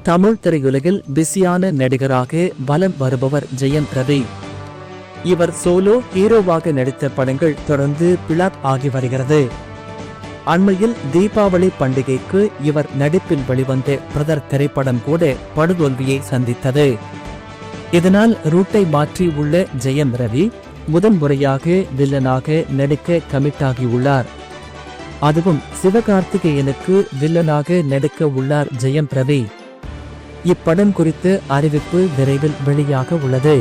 தமிழ் திரையுலகில் பிஸியான நடிகராக வலம் வருபவர் ஜெயம் ரவி. இவர் சோலோ ஹீரோவாக நடித்த படங்கள் தொடர்ந்து பிளாப் ஆகி வருகிறது. அண்மையில் தீபாவளி பண்டிகைக்கு இவர் நடிப்பில் வெளிவந்த பிரதர் திரைப்படம் கூட படுதோல்வியை சந்தித்தது. இதனால் ரூட்டை மாற்றி உள்ள ஜெயம் ரவி முதன்முறையாக வில்லனாக நடிக்க கமிட்டாகியுள்ளார். அதுவும் சிவகார்த்திகேயனுக்கு வில்லனாக நடிக்க உள்ளார் ஜெயம் ரவி. இப்படம் குறித்து அறிவிப்பு விரைவில் வெளியாக உள்ளது.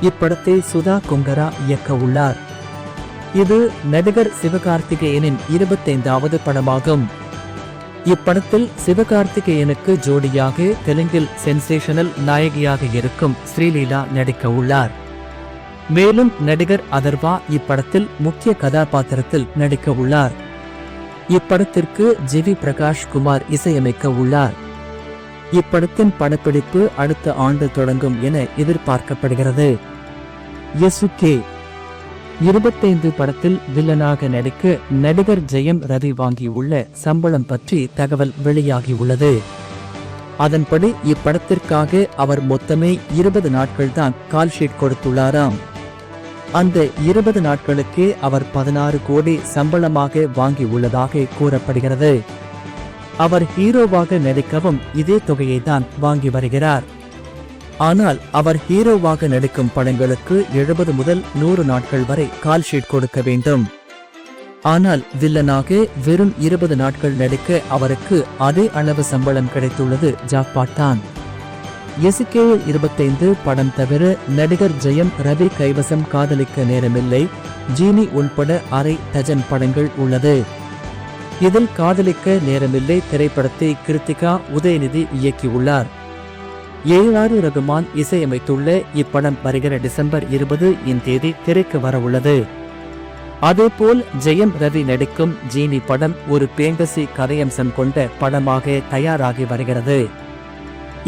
இப்படத்தை சுதா கொங்கரா இயக்க உள்ளார். இது நடிகர் சிவகார்த்திகேயனின் 25வது படமாகும். இப்படத்தில் சிவகார்த்திகேயனுக்கு ஜோடியாக தெலுங்கில் சென்சேஷனல் நாயகியாக இருக்கும் ஸ்ரீலீலா நடிக்க உள்ளார். மேலும் நடிகர் அதர்வா இப்படத்தில் முக்கிய கதாபாத்திரத்தில் நடிக்க உள்ளார். இப்படத்திற்கு ஜிவி பிரகாஷ் குமார் இசையமைக்க உள்ளார். இப்படத்தின் படப்பிடிப்பு அடுத்த ஆண்டு தொடங்கும் என எதிர்பார்க்கப்படுகிறது. எஸ்கே 25 படத்தில் வில்லனாக நடிக்க நடிகர் ஜெயம் ரவி வாங்கியுள்ள சம்பளம் பற்றி தகவல் வெளியாகியுள்ளது. அதன்படி இப்படத்திற்காக அவர் மொத்தமே 20 நாட்கள் தான் கால்ஷீட் கொடுத்துள்ளாராம். அந்த 20 நாட்களுக்கே அவர் 16 கோடி சம்பளமாக வாங்கியுள்ளதாக கூறப்படுகிறது. அவர் ஹீரோவாக நடிக்கவும் இதே தொகையை தான் வாங்கி வருகிறார். ஆனால் அவர் ஹீரோவாக நடிக்கும் படங்களுக்கு 70 முதல் 100 நாட்கள் வரை கால்ஷீட் கொடுக்க வேண்டும். ஆனால் வில்லனாக வெறும் 20 நாட்கள் நடிக்க அவருக்கு அதே அளவு சம்பளம் கிடைத்துள்ளது ஜாக்பாட் தான். எஸ்கே 25 படம் தவிர நடிகர் ஜெயம் ரவி கைவசம் காதலிக்க நேரமில்லை, ஜீனி உள்பட அரை டஜன் படங்கள் உள்ளது. இதில் காதலிக்க நேரமில்லை திரைப்படத்தை கிருத்திகா உதயநிதி இயக்கியுள்ளார். ஏஆர் ரகுமான் இசையமைத்துள்ள இப்படம் வருகிற டிசம்பர் 20 திரைக்கு வரவுள்ளது. அதேபோல் ஜெயம் ரவி நடிக்கும் ஜீனி படம் ஒரு பேங்கசி கதையம்சம் கொண்ட படமாக தயாராகி வருகிறது.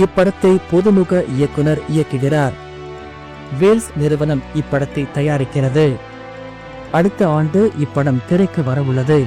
இப்படத்தை புதுமுக இயக்குனர் இயக்குகிறார். வேல்ஸ் நிறுவனம் இப்படத்தை தயாரிக்கிறது. அடுத்த ஆண்டு இப்படம் திரைக்கு வரவுள்ளது.